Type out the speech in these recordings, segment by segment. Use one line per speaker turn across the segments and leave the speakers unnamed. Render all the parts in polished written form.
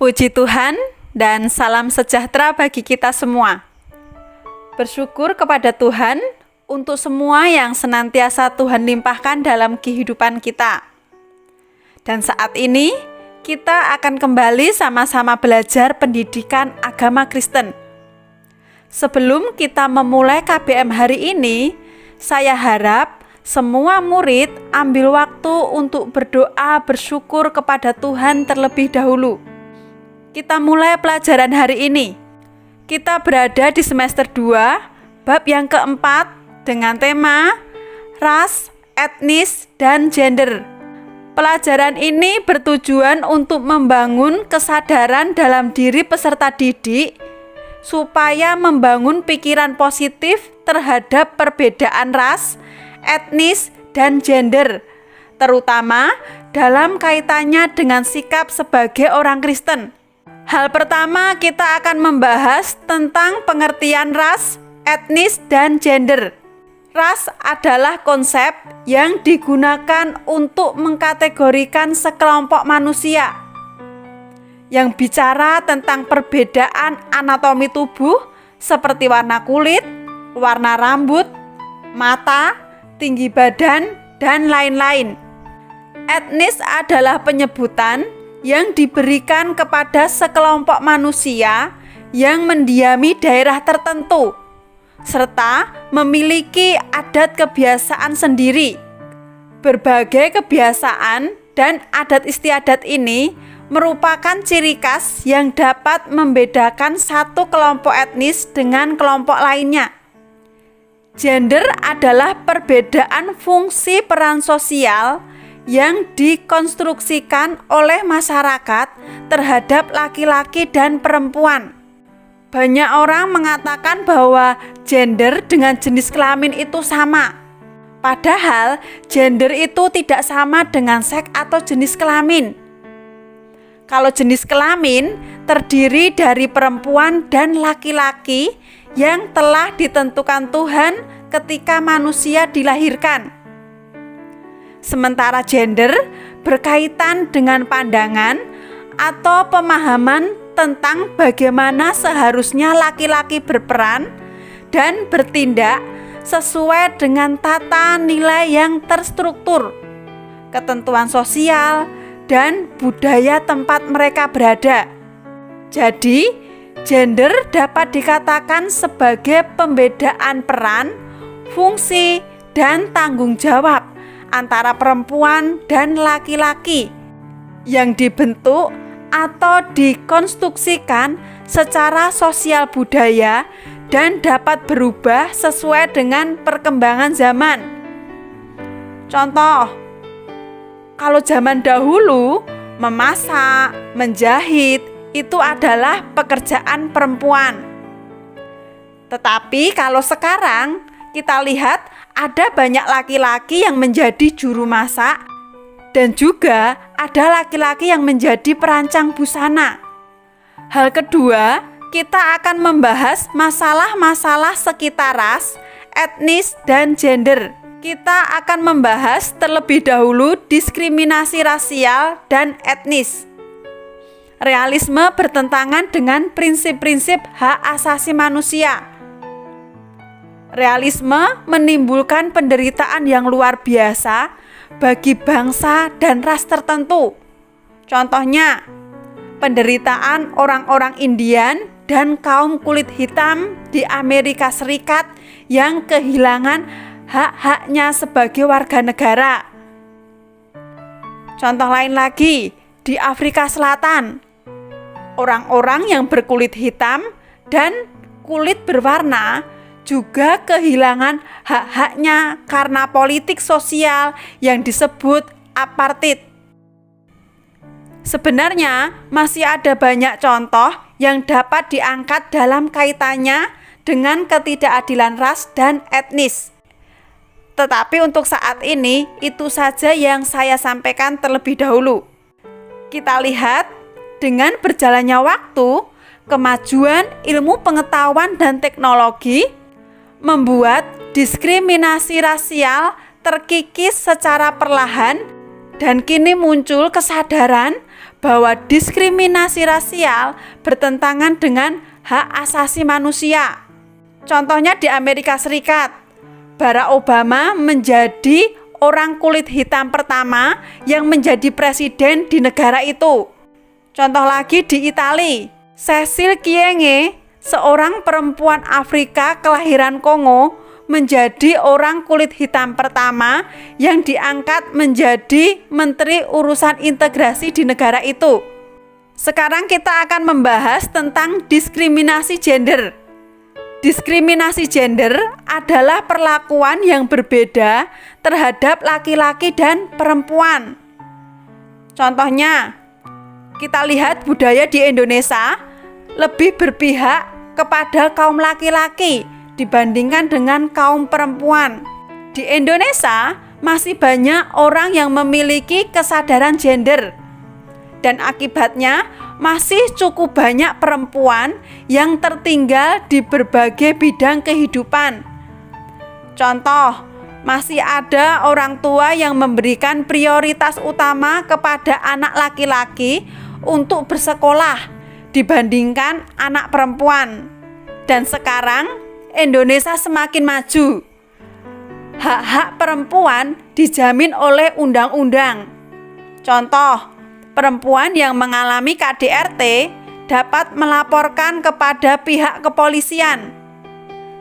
Puji Tuhan dan salam sejahtera bagi kita semua. Bersyukur kepada Tuhan untuk semua yang senantiasa Tuhan limpahkan dalam kehidupan kita. Dan saat ini kita akan kembali sama-sama belajar pendidikan agama Kristen. Sebelum kita memulai KBM hari ini, saya harap semua murid ambil waktu untuk berdoa bersyukur kepada Tuhan terlebih dahulu. Kita mulai pelajaran hari ini. Kita berada di semester 2, bab yang keempat dengan tema ras, etnis, dan gender. Pelajaran ini bertujuan untuk membangun kesadaran dalam diri peserta didik supaya membangun pikiran positif terhadap perbedaan ras, etnis, dan gender, terutama dalam kaitannya dengan sikap sebagai orang Kristen. Hal pertama, kita akan membahas tentang pengertian ras, etnis, dan gender. Ras adalah konsep yang digunakan untuk mengkategorikan sekelompok manusia yang bicara tentang perbedaan anatomi tubuh seperti warna kulit, warna rambut, mata, tinggi badan, dan lain-lain. Etnis adalah penyebutan yang diberikan kepada sekelompok manusia yang mendiami daerah tertentu serta memiliki adat kebiasaan sendiri. Berbagai kebiasaan dan adat istiadat ini merupakan ciri khas yang dapat membedakan satu kelompok etnis dengan kelompok lainnya. Gender adalah perbedaan fungsi peran sosial yang dikonstruksikan oleh masyarakat terhadap laki-laki dan perempuan. Banyak orang mengatakan bahwa gender dengan jenis kelamin itu sama. Padahal gender itu tidak sama dengan seks atau jenis kelamin. Kalau jenis kelamin terdiri dari perempuan dan laki-laki yang telah ditentukan Tuhan ketika manusia dilahirkan. Sementara gender berkaitan dengan pandangan atau pemahaman tentang bagaimana seharusnya laki-laki berperan dan bertindak sesuai dengan tata nilai yang terstruktur, ketentuan sosial, dan budaya tempat mereka berada. Jadi, gender dapat dikatakan sebagai pembedaan peran, fungsi, dan tanggung jawab antara perempuan dan laki-laki yang dibentuk atau dikonstruksikan secara sosial budaya dan dapat berubah sesuai dengan perkembangan zaman. Contoh, kalau zaman dahulu memasak, menjahit itu adalah pekerjaan perempuan. Tetapi kalau sekarang kita lihat ada banyak laki-laki yang menjadi juru masak dan juga ada laki-laki yang menjadi perancang busana. Hal kedua, kita akan membahas masalah-masalah sekitar ras, etnis, dan gender. Kita akan membahas terlebih dahulu diskriminasi rasial dan etnis. Realisme bertentangan dengan prinsip-prinsip hak asasi manusia. Realisme menimbulkan penderitaan yang luar biasa bagi bangsa dan ras tertentu. Contohnya, penderitaan orang-orang Indian dan kaum kulit hitam di Amerika Serikat yang kehilangan hak-haknya sebagai warga negara. Contoh lain lagi, di Afrika Selatan, orang-orang yang berkulit hitam dan kulit berwarna juga kehilangan hak-haknya karena politik sosial yang disebut apartheid. Sebenarnya masih ada banyak contoh yang dapat diangkat dalam kaitannya dengan ketidakadilan ras dan etnis. Tetapi untuk saat ini itu saja yang saya sampaikan terlebih dahulu. Kita lihat dengan berjalannya waktu, kemajuan ilmu pengetahuan dan teknologi membuat diskriminasi rasial terkikis secara perlahan dan kini muncul kesadaran bahwa diskriminasi rasial bertentangan dengan hak asasi manusia. Contohnya di Amerika Serikat, Barack Obama menjadi orang kulit hitam pertama yang menjadi presiden di negara itu. Contoh lagi di Italia, Cecil Kyenge, seorang perempuan Afrika kelahiran Kongo, menjadi orang kulit hitam pertama yang diangkat menjadi Menteri Urusan Integrasi di negara itu. Sekarang kita akan membahas tentang diskriminasi gender. Diskriminasi gender adalah perlakuan yang berbeda terhadap laki-laki dan perempuan. Contohnya, kita lihat budaya di Indonesia lebih berpihak kepada kaum laki-laki dibandingkan dengan kaum perempuan. Di Indonesia masih banyak orang yang memiliki kesadaran gender, dan akibatnya masih cukup banyak perempuan yang tertinggal di berbagai bidang kehidupan. Contoh, masih ada orang tua yang memberikan prioritas utama kepada anak laki-laki untuk bersekolah dibandingkan anak perempuan. Dan sekarang Indonesia semakin maju. Hak-hak perempuan dijamin oleh undang-undang. Contoh, perempuan yang mengalami KDRT dapat melaporkan kepada pihak kepolisian.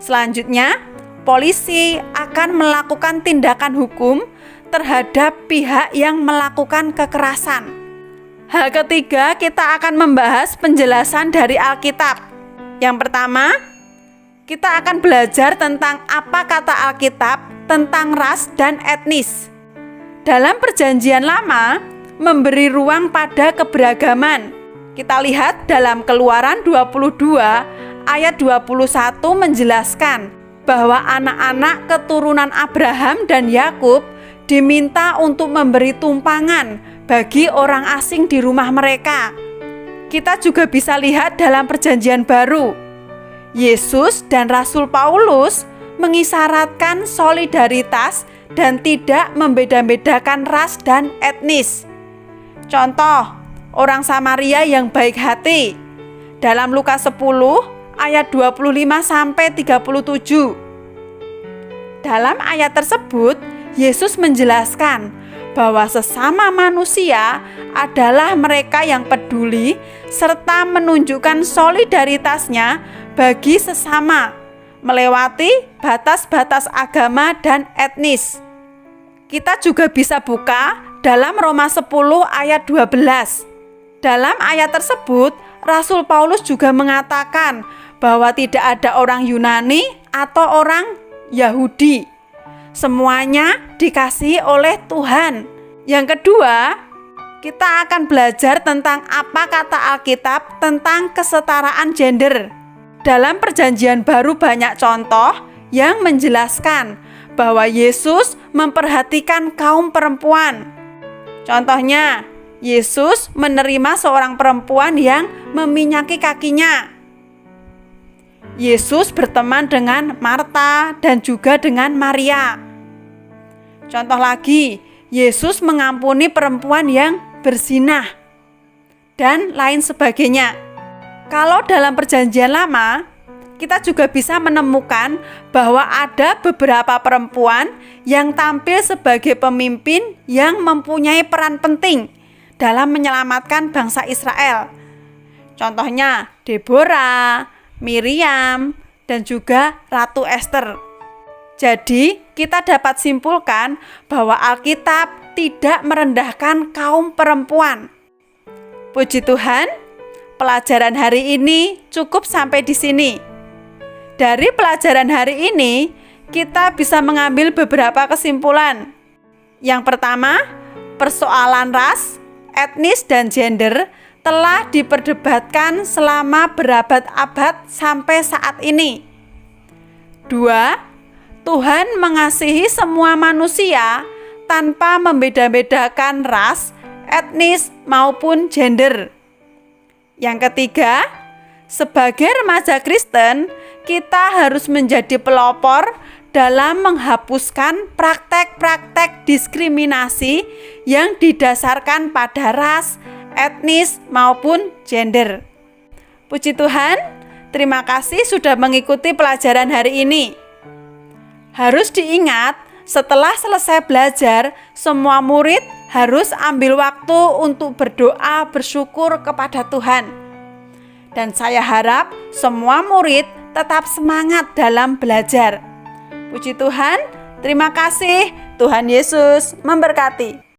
Selanjutnya, polisi akan melakukan tindakan hukum terhadap pihak yang melakukan kekerasan. Hal ketiga, kita akan membahas penjelasan dari Alkitab. Yang pertama, kita akan belajar tentang apa kata Alkitab tentang ras dan etnis. Dalam Perjanjian Lama, memberi ruang pada keberagaman. Kita lihat dalam Keluaran 22 ayat 21 menjelaskan bahwa anak-anak keturunan Abraham dan Yakub diminta untuk memberi tumpangan bagi orang asing di rumah mereka. Kita juga bisa lihat dalam Perjanjian Baru, Yesus dan Rasul Paulus mengisyaratkan solidaritas dan tidak membeda-bedakan ras dan etnis. Contoh, orang Samaria yang baik hati dalam Lukas 10 ayat 25 sampai 37. Dalam ayat tersebut, Yesus menjelaskan bahwa sesama manusia adalah mereka yang peduli serta menunjukkan solidaritasnya bagi sesama, melewati batas-batas agama dan etnis. Kita juga bisa buka dalam Roma 10 ayat 12. Dalam ayat tersebut, Rasul Paulus juga mengatakan bahwa tidak ada orang Yunani atau orang Yahudi. Semuanya dikasihi oleh Tuhan. Yang kedua, kita akan belajar tentang apa kata Alkitab tentang kesetaraan gender. Dalam Perjanjian Baru banyak contoh yang menjelaskan bahwa Yesus memperhatikan kaum perempuan. Contohnya, Yesus menerima seorang perempuan yang meminyaki kakinya. Yesus berteman dengan Marta dan juga dengan Maria. Contoh lagi, Yesus mengampuni perempuan yang berzinah dan lain sebagainya. Kalau dalam Perjanjian Lama, kita juga bisa menemukan bahwa ada beberapa perempuan yang tampil sebagai pemimpin yang mempunyai peran penting dalam menyelamatkan bangsa Israel. Contohnya Deborah, Miriam, dan juga Ratu Esther. Jadi, kita dapat simpulkan bahwa Alkitab tidak merendahkan kaum perempuan. Puji Tuhan, pelajaran hari ini cukup sampai di sini. Dari pelajaran hari ini, kita bisa mengambil beberapa kesimpulan. Yang pertama, persoalan ras, etnis, dan gender telah diperdebatkan selama berabad-abad sampai saat ini. 2. Tuhan mengasihi semua manusia tanpa membeda-bedakan ras, etnis, maupun gender. Yang ketiga, sebagai remaja Kristen, kita harus menjadi pelopor dalam menghapuskan praktek-praktek diskriminasi yang didasarkan pada ras, etnis, maupun gender. Puji Tuhan, terima kasih sudah mengikuti pelajaran hari ini. Harus diingat, setelah selesai belajar, semua murid harus ambil waktu untuk berdoa bersyukur kepada Tuhan. Dan saya harap semua murid tetap semangat dalam belajar. Puji Tuhan, terima kasih. Tuhan Yesus memberkati.